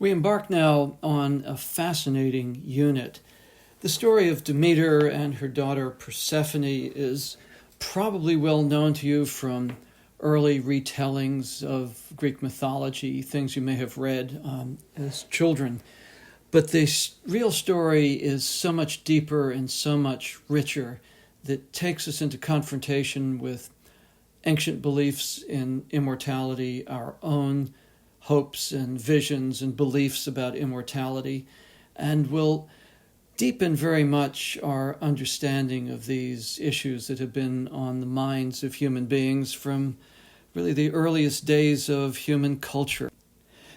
We embark now on a fascinating unit. The story of Demeter and her daughter Persephone is probably well known to you from early retellings of Greek mythology, things you may have read as children. But the real story is so much deeper and so much richer that takes us into confrontation with ancient beliefs in immortality, our own hopes and visions and beliefs about immortality, and will deepen very much our understanding of these issues that have been on the minds of human beings from really the earliest days of human culture.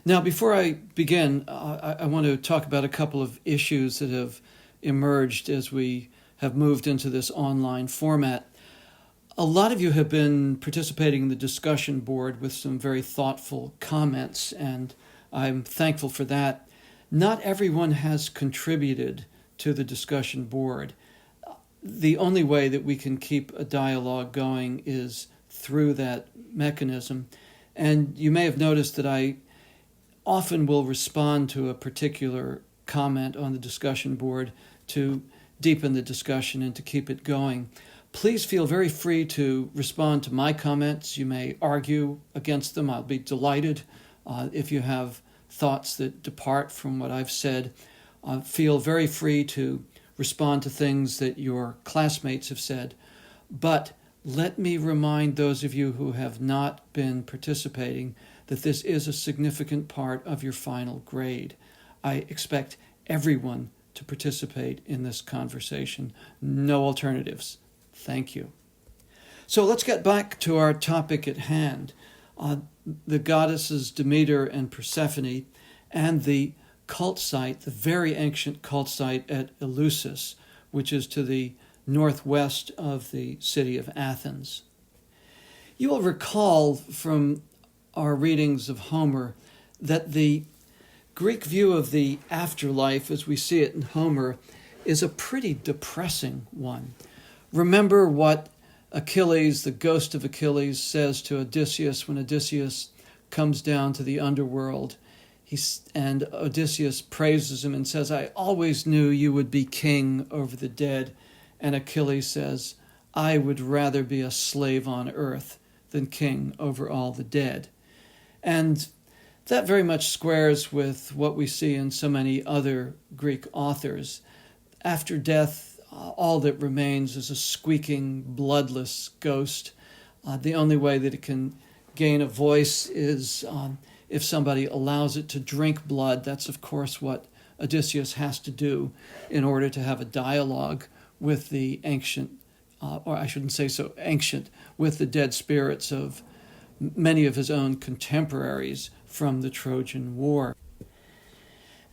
Now, before I begin, I want to talk about a couple of issues that have emerged as we have moved into this online format. A lot of you have been participating in the discussion board with some very thoughtful comments, and I'm thankful for that. Not everyone has contributed to the discussion board. The only way that we can keep a dialogue going is through that mechanism. And you may have noticed that I often will respond to a particular comment on the discussion board to deepen the discussion and to keep it going. Please feel very free to respond to my comments. You may argue against them. I'll be delighted if you have thoughts that depart from what I've said. Feel very free to respond to things that your classmates have said. But let me remind those of you who have not been participating that this is a significant part of your final grade. I expect everyone to participate in this conversation. No alternatives. Thank you. So let's get back to our topic at hand. The goddesses Demeter and Persephone and the cult site, the very ancient cult site at Eleusis, which is to the northwest of the city of Athens. You will recall from our readings of Homer that the Greek view of the afterlife as we see it in Homer is a pretty depressing one. Remember what Achilles, the ghost of Achilles, says to Odysseus when Odysseus comes down to the underworld. And Odysseus praises him and says, "I always knew you would be king over the dead." And Achilles says, "I would rather be a slave on earth than king over all the dead." And that very much squares with what we see in so many other Greek authors. After death, all that remains is a squeaking, bloodless ghost. The only way that it can gain a voice is if somebody allows it to drink blood. That's, of course, what Odysseus has to do in order to have a dialogue with the ancient, or I shouldn't say so ancient, with the dead spirits of many of his own contemporaries from the Trojan War.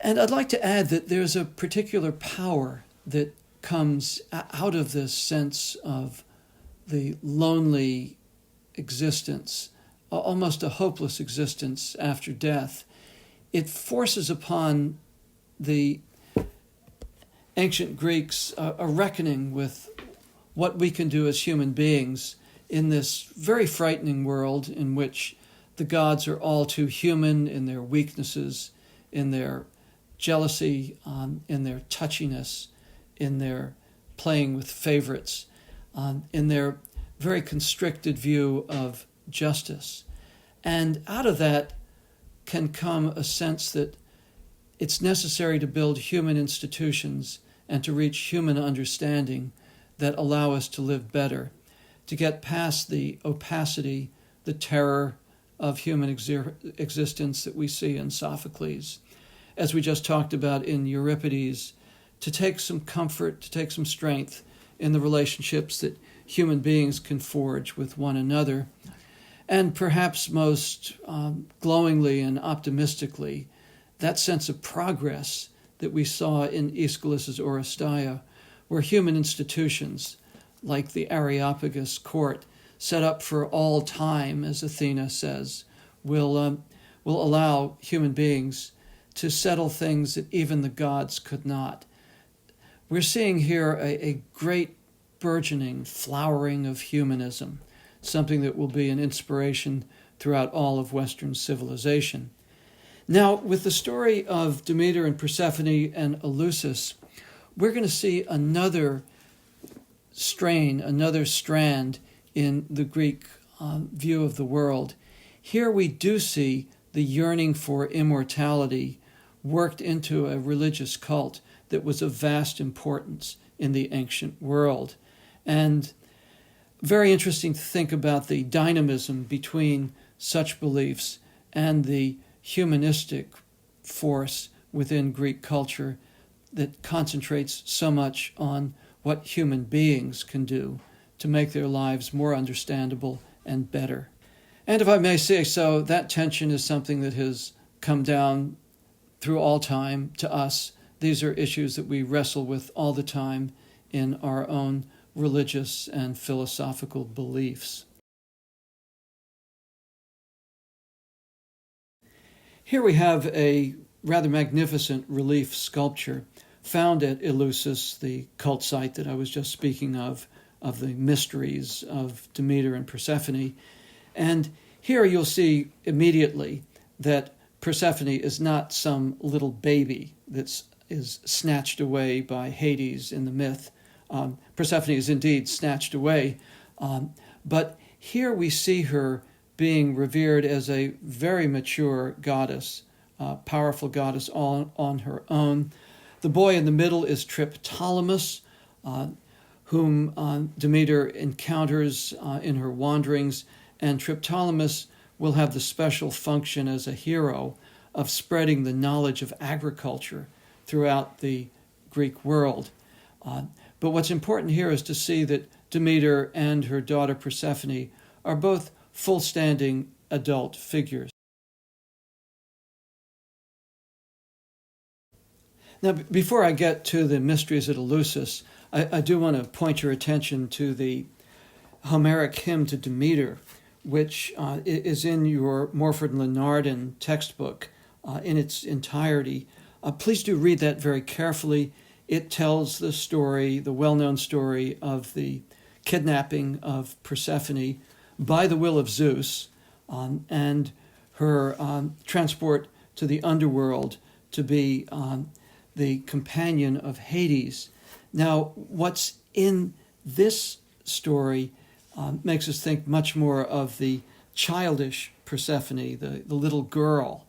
And I'd like to add that there's a particular power that comes out of this sense of the lonely existence, almost a hopeless existence after death. It forces upon the ancient Greeks a reckoning with what we can do as human beings in this very frightening world in which the gods are all too human in their weaknesses, in their jealousy, in their touchiness, in their playing with favorites, in their very constricted view of justice. And out of that can come a sense that it's necessary to build human institutions and to reach human understanding that allow us to live better, to get past the opacity, the terror of human existence that we see in Sophocles. As we just talked about in Euripides, to take some comfort, to take some strength in the relationships that human beings can forge with one another. And perhaps most glowingly and optimistically, that sense of progress that we saw in Aeschylus's Oresteia, where human institutions, like the Areopagus court, set up for all time, as Athena says, will allow human beings to settle things that even the gods could not. We're seeing here a great burgeoning, flowering of humanism, something that will be an inspiration throughout all of Western civilization. Now, with the story of Demeter and Persephone and Eleusis, we're going to see another strand in the Greek view of the world. Here we do see the yearning for immortality worked into a religious cult that was of vast importance in the ancient world. And very interesting to think about the dynamism between such beliefs and the humanistic force within Greek culture that concentrates so much on what human beings can do to make their lives more understandable and better. And if I may say so, that tension is something that has come down through all time to us. These are issues that we wrestle with all the time in our own religious and philosophical beliefs. Here we have a rather magnificent relief sculpture found at Eleusis, the cult site that I was just speaking of the mysteries of Demeter and Persephone. And here you'll see immediately that Persephone is not some little baby that is snatched away by Hades in the myth. Persephone is indeed snatched away, but here we see her being revered as a very mature goddess, powerful goddess all on her own. The boy in the middle is Triptolemus, whom Demeter encounters in her wanderings, and Triptolemus will have the special function as a hero of spreading the knowledge of agriculture throughout the Greek world. But what's important here is to see that Demeter and her daughter Persephone are both full-standing adult figures. Now, before I get to the mysteries at Eleusis, I do want to point your attention to the Homeric hymn to Demeter, which is in your Morford and Lenardin textbook in its entirety. Please do read that very carefully. It tells the story, the well-known story of the kidnapping of Persephone by the will of Zeus and her transport to the underworld to be the companion of Hades. Now, what's in this story makes us think much more of the childish Persephone, the little girl,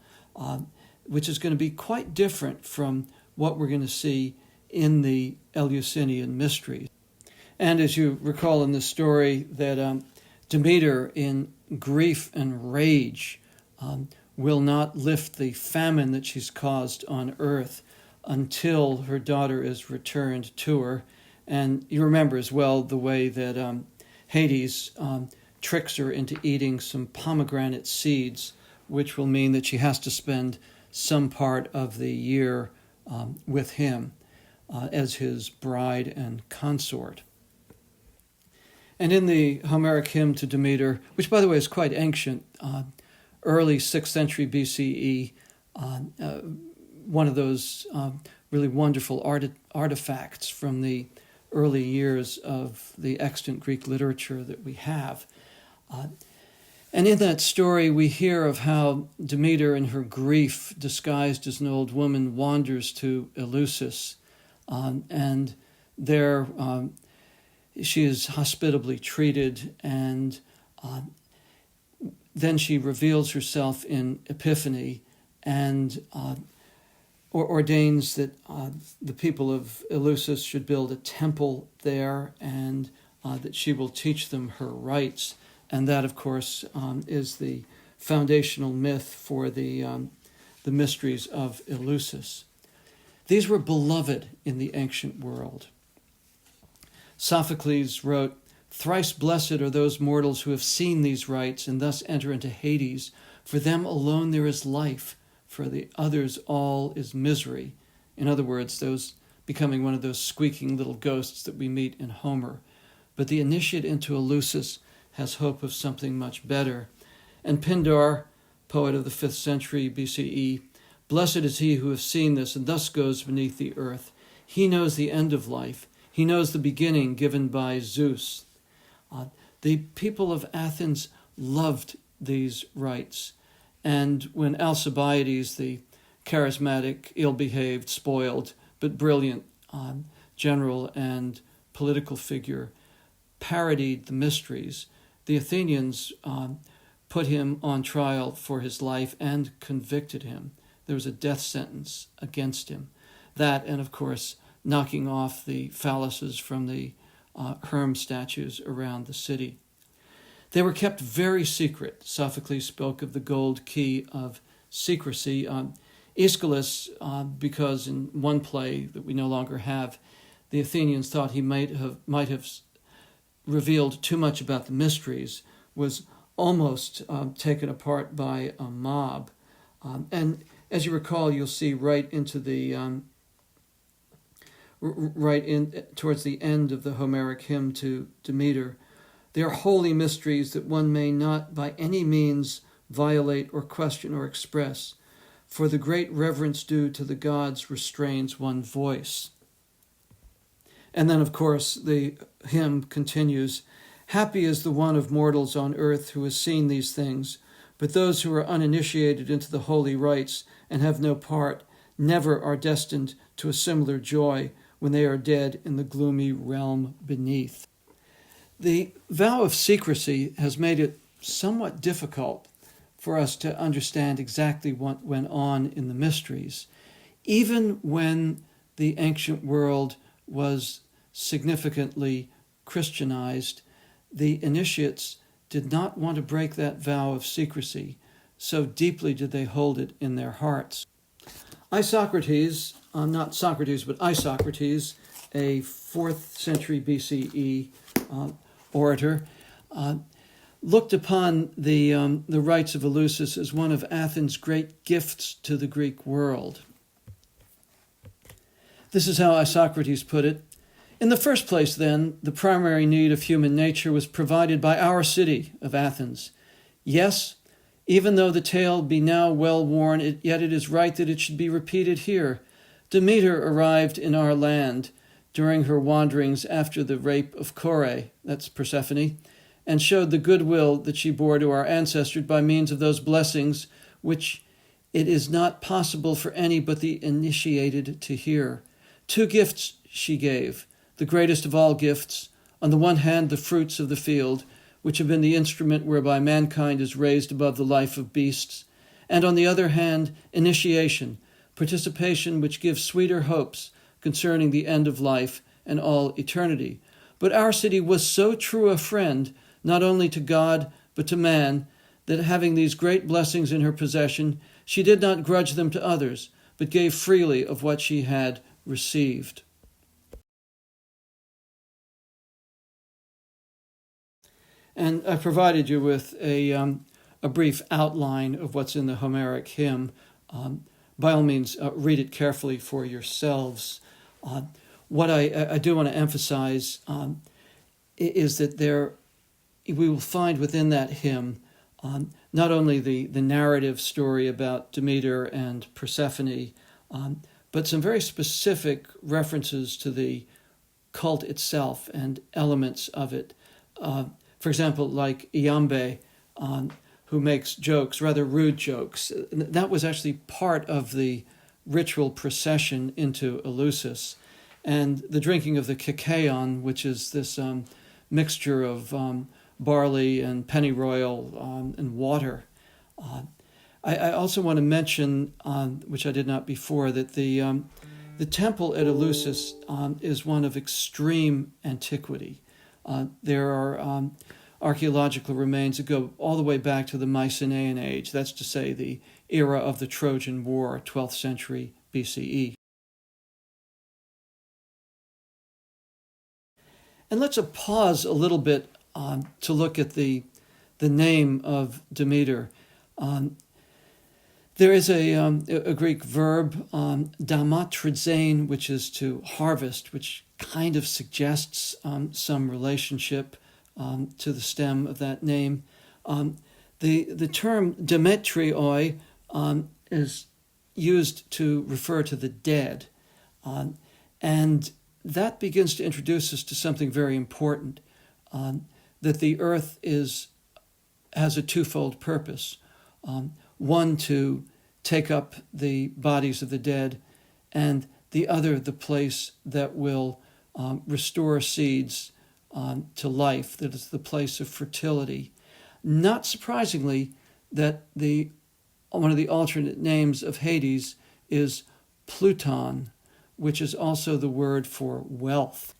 which is going to be quite different from what we're going to see in the Eleusinian mysteries. And as you recall in the story, that Demeter, in grief and rage, will not lift the famine that she's caused on earth until her daughter is returned to her. And you remember as well the way that Hades tricks her into eating some pomegranate seeds, which will mean that she has to spend some part of the year with him as his bride and consort. And in the Homeric hymn to Demeter, which by the way is quite ancient, early 6th century BCE, one of those really wonderful artifacts from the early years of the extant Greek literature that we have. And in that story, we hear of how Demeter, in her grief, disguised as an old woman, wanders to Eleusis, and there she is hospitably treated, and then she reveals herself in Epiphany and ordains that the people of Eleusis should build a temple there, and that she will teach them her rites. And that, of course, is the foundational myth for the mysteries of Eleusis. These were beloved in the ancient world. Sophocles wrote, "Thrice blessed are those mortals who have seen these rites and thus enter into Hades. For them alone there is life, for the others all is misery." In other words, those becoming one of those squeaking little ghosts that we meet in Homer. But the initiate into Eleusis has hope of something much better. And Pindar, poet of the 5th century BCE, "Blessed is he who has seen this and thus goes beneath the earth. He knows the end of life. He knows the beginning given by Zeus." The people of Athens loved these rites, And when Alcibiades, the charismatic, ill-behaved, spoiled, but brilliant general and political figure, parodied the mysteries, the Athenians put him on trial for his life and convicted him. There was a death sentence against him. That, and of course, knocking off the phalluses from the Herm statues around the city. They were kept very secret. Sophocles spoke of the gold key of secrecy. Aeschylus, because in one play that we no longer have, the Athenians thought he might have revealed too much about the mysteries, was almost taken apart by a mob. And as you recall, you'll see right into the towards the end of the Homeric hymn to Demeter, they are holy mysteries that one may not by any means violate or question or express, for the great reverence due to the gods restrains one voice. And then, of course, the hymn continues, happy is the one of mortals on earth who has seen these things, but those who are uninitiated into the holy rites and have no part never are destined to a similar joy when they are dead in the gloomy realm beneath. The vow of secrecy has made it somewhat difficult for us to understand exactly what went on in the mysteries, even when the ancient world was significantly Christianized. The initiates did not want to break that vow of secrecy, so deeply did they hold it in their hearts. Isocrates, not Socrates, but Isocrates, a 4th century BCE orator, looked upon the rites of Eleusis as one of Athens' great gifts to the Greek world. This is how Isocrates put it. In the first place, then, the primary need of human nature was provided by our city of Athens. Yes, even though the tale be now well worn, yet it is right that it should be repeated here. Demeter arrived in our land during her wanderings after the rape of Kore, that's Persephone, and showed the goodwill that she bore to our ancestors by means of those blessings which it is not possible for any but the initiated to hear. 2 gifts she gave, the greatest of all gifts, on the one hand the fruits of the field, which have been the instrument whereby mankind is raised above the life of beasts, and on the other hand initiation, participation which gives sweeter hopes concerning the end of life and all eternity. But our city was so true a friend, not only to God, but to man, that having these great blessings in her possession, she did not grudge them to others, but gave freely of what she had received. And I provided you with a brief outline of what's in the Homeric hymn. By all means, read it carefully for yourselves. What I do want to emphasize is that we will find within that hymn not only the narrative story about Demeter and Persephone, but some very specific references to the cult itself and elements of it. For example, like Iambe, who makes jokes, rather rude jokes. That was actually part of the ritual procession into Eleusis. And the drinking of the kikaon, which is this mixture of barley and pennyroyal and water. I also want to mention, which I did not before, that the temple at Eleusis is one of extreme antiquity. There are archaeological remains that go all the way back to the Mycenaean age, that's to say the era of the Trojan War, 12th century BCE. And let's pause a little bit to look at the name of Demeter. There is a Greek verb, damatrizein, which is to harvest, which kind of suggests some relationship to the stem of that name. The term Demetrioi is used to refer to the dead. And that begins to introduce us to something very important, that the earth has a twofold purpose. one to take up the bodies of the dead, and the other the place that will restore seeds to life, that is the place of fertility. Not surprisingly, that one of the alternate names of Hades is Pluton, which is also the word for wealth.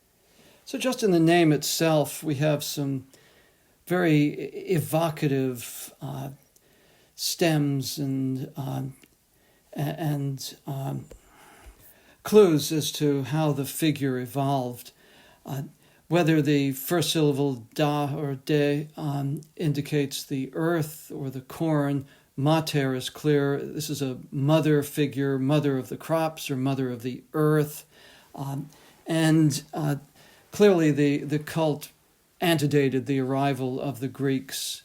So just in the name itself, we have some very evocative stems and clues as to how the figure evolved. Whether the first syllable da or de indicates the earth or the corn, mater is clear. This is a mother figure, mother of the crops or mother of the earth. Clearly the cult antedated the arrival of the Greeks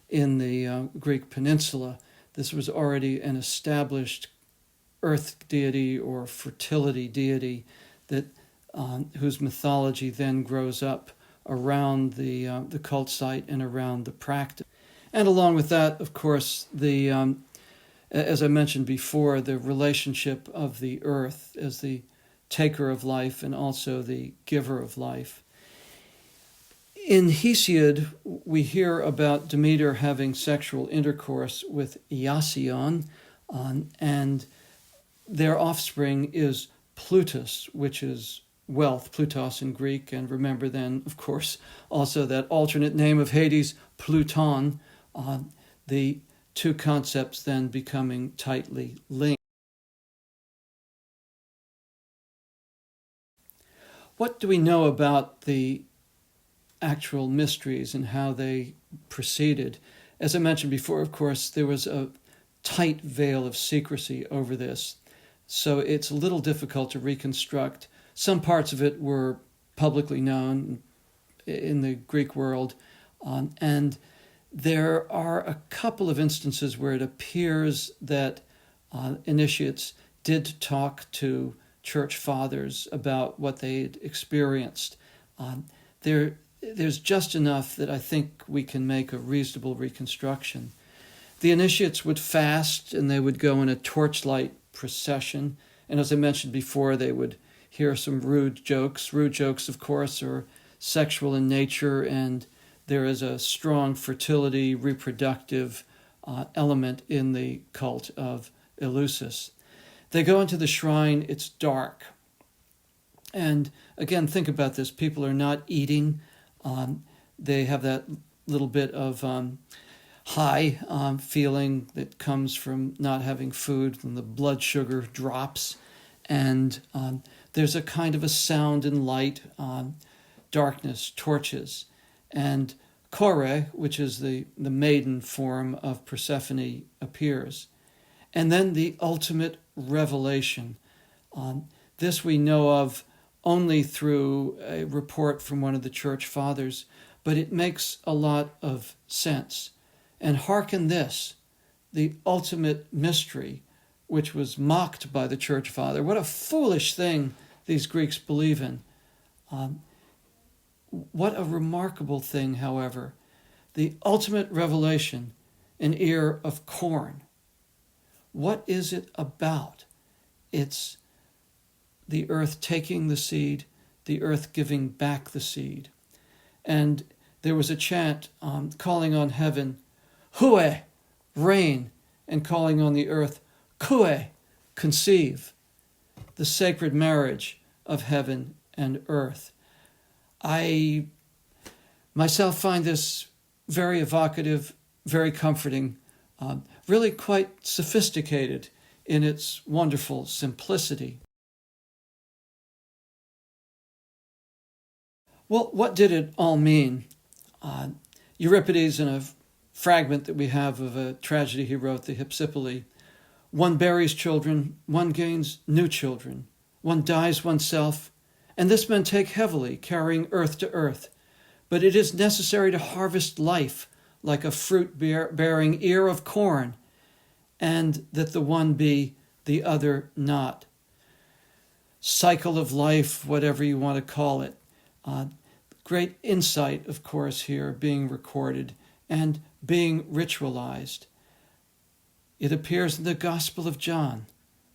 in the Greek peninsula. This was already an established earth deity or fertility deity that whose mythology then grows up around the cult site and around the practice. And along with that, of course, as I mentioned before, the relationship of the earth as the taker of life and also the giver of life. In Hesiod, we hear about Demeter having sexual intercourse with Iasion, and their offspring is Plutus, which is wealth, Plutos in Greek, and remember then, of course, also that alternate name of Hades, Pluton, the two concepts then becoming tightly linked. What do we know about the actual mysteries and how they proceeded? As I mentioned before, of course, there was a tight veil of secrecy over this, so it's a little difficult to reconstruct. Some parts of it were publicly known in the Greek world, and there are a couple of instances where it appears that initiates did talk to church fathers about what they'd experienced. There's just enough that I think we can make a reasonable reconstruction. The initiates would fast, and they would go in a torchlight procession, and as I mentioned before, they would hear some rude jokes. Rude jokes, of course, are sexual in nature, and there is a strong fertility, reproductive element in the cult of Eleusis. They go into the shrine, it's dark. And again, think about this. People are not eating. They have that little bit of high feeling that comes from not having food, and the blood sugar drops. And there's a kind of a sound and light, darkness, torches. And Kore, which is the maiden form of Persephone, appears. And then the ultimate revelation. This we know of only through a report from one of the church fathers, but it makes a lot of sense. And hearken this, the ultimate mystery, which was mocked by the church father. What a foolish thing these Greeks believe in. What a remarkable thing, however. The ultimate revelation, an ear of corn. What is it about? It's the earth taking the seed, the earth giving back the seed. And there was a chant calling on heaven, Hue, rain, and calling on the earth, Kue, conceive, the sacred marriage of heaven and earth. I myself find this very evocative, very comforting, really quite sophisticated in its wonderful simplicity. Well, what did it all mean? Euripides, in a fragment that we have of a tragedy he wrote, the Hypsipyle, one buries children, one gains new children, one dies oneself, and this men take heavily, carrying earth to earth. But it is necessary to harvest life like a fruit-bearing ear of corn, and that the one be, the other not. Cycle of life, whatever you want to call it. Great insight, of course, here being recorded and being ritualized. It appears in the Gospel of John.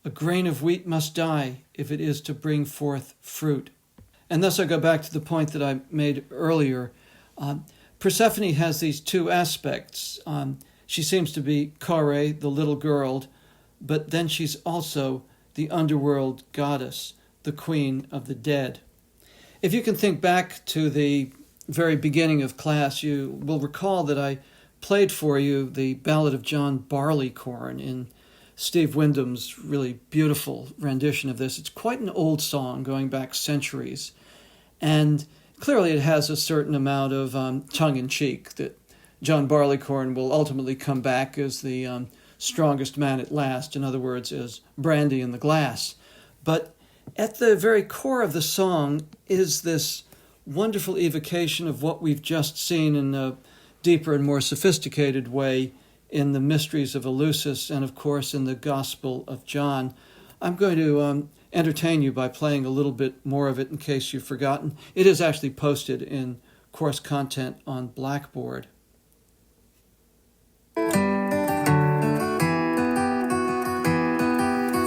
A grain of wheat must die if it is to bring forth fruit. And thus I go back to the point that I made earlier. Persephone has these two aspects. She seems to be Kore, the little girl, but then she's also the underworld goddess, the queen of the dead. If you can think back to the very beginning of class, you will recall that I played for you the Ballad of John Barleycorn in Steve Wyndham's really beautiful rendition of this. It's quite an old song going back centuries, and clearly it has a certain amount of tongue-in-cheek that John Barleycorn will ultimately come back as the strongest man at last, in other words, as brandy in the glass. But at the very core of the song is this wonderful evocation of what we've just seen in a deeper and more sophisticated way in the mysteries of Eleusis and, of course, in the Gospel of John. I'm going to entertain you by playing a little bit more of it in case you've forgotten. It is actually posted in course content on Blackboard.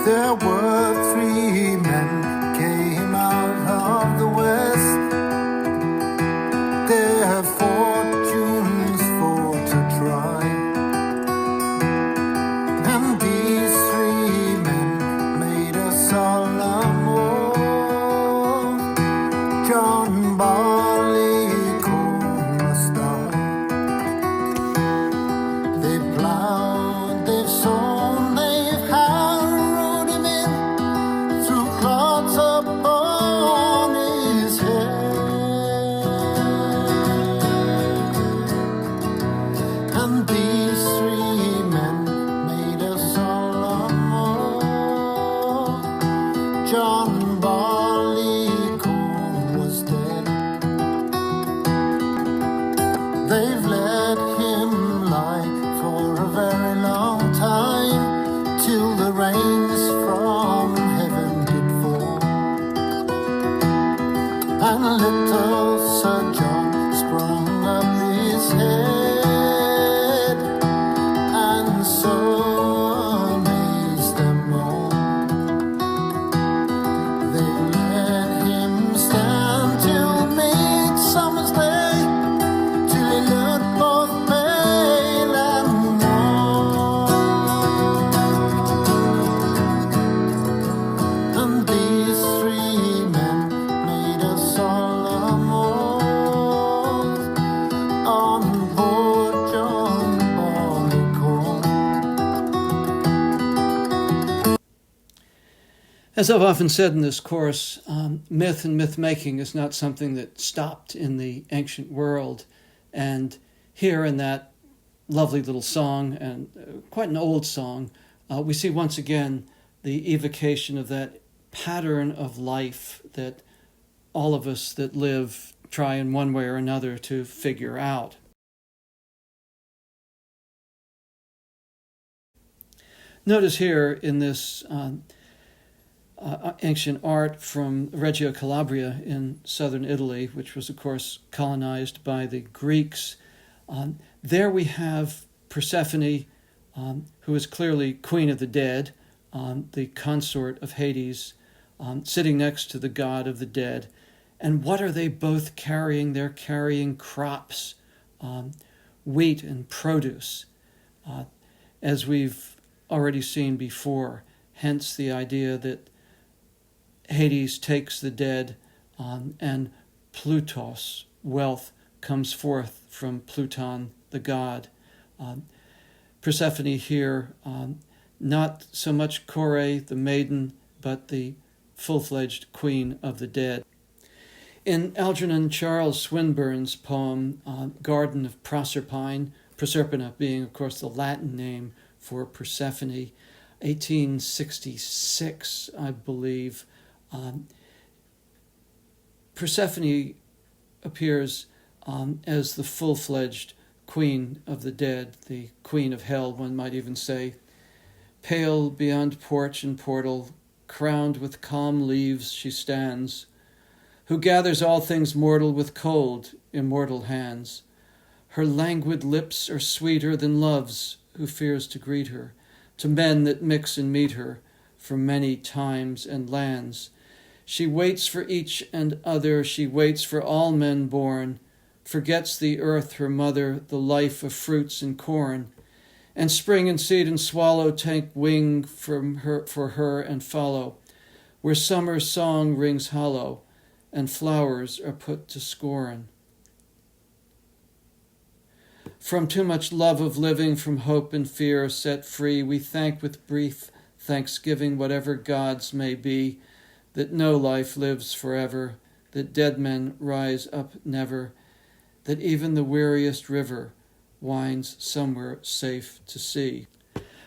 There were three men came out of the west. Their fortunes for to try. And these three men made a solemn oath. John Barleycorn must die. They plowed, they've sown, they've harrowed him in, threw clods upon his head. And these three men made a solemn oath. John Barleycorn was dead. They've let him lie for a very long time, till the rains from heaven did fall. And little Sir John sprung up his head, and so amazed them all. They let him stand till midsummer's day, till he looked both pale and wan. And these three men made a solemn oath on board John Barleycorn. As I've often said in this course, myth and myth-making is not something that stopped in the ancient world. And here in that lovely little song, and quite an old song, we see once again the evocation of that pattern of life that all of us that live try in one way or another to figure out. Notice here in this ancient art from Reggio Calabria in southern Italy, which was, of course, colonized by the Greeks. There we have Persephone, who is clearly queen of the dead, the consort of Hades, sitting next to the god of the dead. And what are they both carrying? They're carrying crops, wheat and produce, as we've already seen before. Hence the idea that Hades takes the dead, and Plutos, wealth, comes forth from Pluton, the god. Persephone here, not so much Kore, the maiden, but the full-fledged queen of the dead. In Algernon Charles Swinburne's poem, Garden of Proserpine, Proserpina being, of course, the Latin name for Persephone, 1866, I believe, Persephone appears as the full-fledged queen of the dead, the queen of hell, one might even say. Pale beyond porch and portal, crowned with calm leaves she stands, who gathers all things mortal with cold, immortal hands. Her languid lips are sweeter than love's, who fears to greet her, to men that mix and meet her from many times and lands. She waits for each and other, she waits for all men born, forgets the earth her mother, the life of fruits and corn, and spring and seed and swallow take wing from her for her and follow, where summer's song rings hollow, and flowers are put to scorn. From too much love of living, from hope and fear set free, we thank with brief thanksgiving whatever gods may be, that no life lives forever, that dead men rise up never, that even the weariest river winds somewhere safe to sea.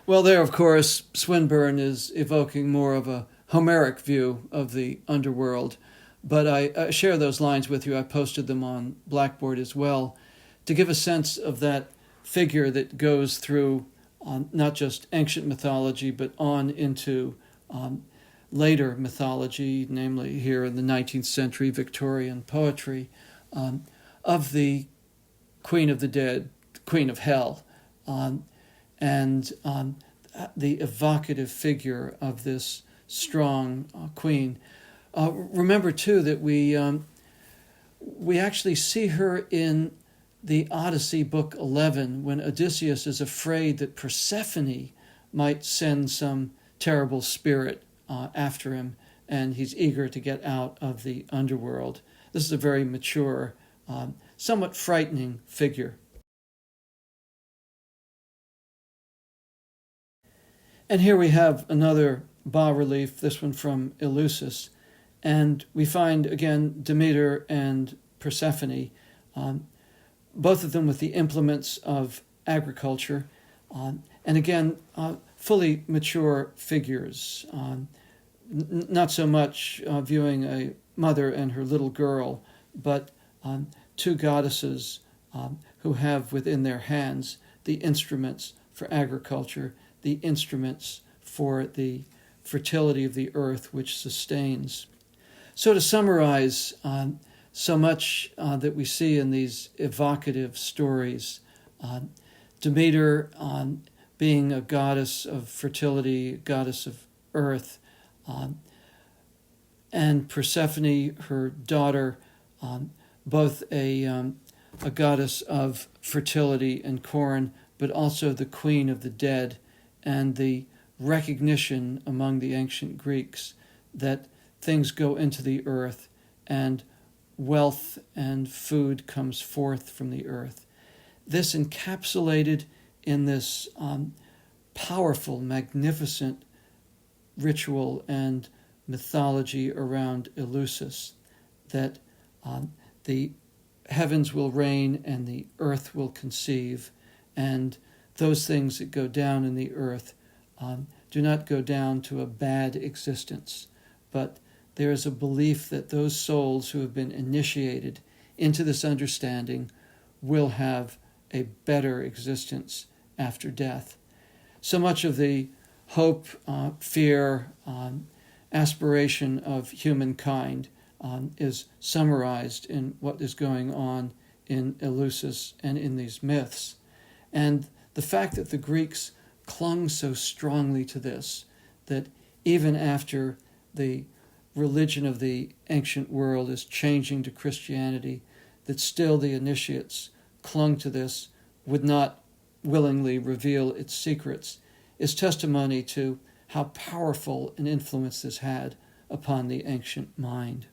Well, there, of course, Swinburne is evoking more of a Homeric view of the underworld, but I share those lines with you. I posted them on Blackboard as well, to give a sense of that figure that goes through not just ancient mythology, but on into later mythology, namely here in the 19th century Victorian poetry, of the Queen of the Dead, Queen of Hell, and the evocative figure of this strong queen. Remember, too, that we actually see her in the Odyssey, Book 11, when Odysseus is afraid that Persephone might send some terrible spirit after him, and he's eager to get out of the underworld. This is a very mature, somewhat frightening figure. And here we have another bas-relief, this one from Eleusis, and we find, again, Demeter and Persephone, both of them with the implements of agriculture, and again, fully mature figures, not so much viewing a mother and her little girl, but two goddesses who have within their hands the instruments for agriculture, the instruments for the fertility of the earth which sustains. So to summarize, so much that we see in these evocative stories, Demeter being a goddess of fertility, goddess of earth, and Persephone, her daughter, both a goddess of fertility and corn, but also the queen of the dead, and the recognition among the ancient Greeks that things go into the earth and wealth and food comes forth from the earth. This encapsulated in this powerful, magnificent ritual and mythology around Eleusis, that the heavens will reign and the earth will conceive, and those things that go down in the earth do not go down to a bad existence, but there is a belief that those souls who have been initiated into this understanding will have a better existence after death. So much of the hope, fear, aspiration of humankind is summarized in what is going on in Eleusis and in these myths. And the fact that the Greeks clung so strongly to this, that even after the religion of the ancient world is changing to Christianity, that still the initiates clung to this, would not willingly reveal its secrets, is testimony to how powerful an influence this had upon the ancient mind.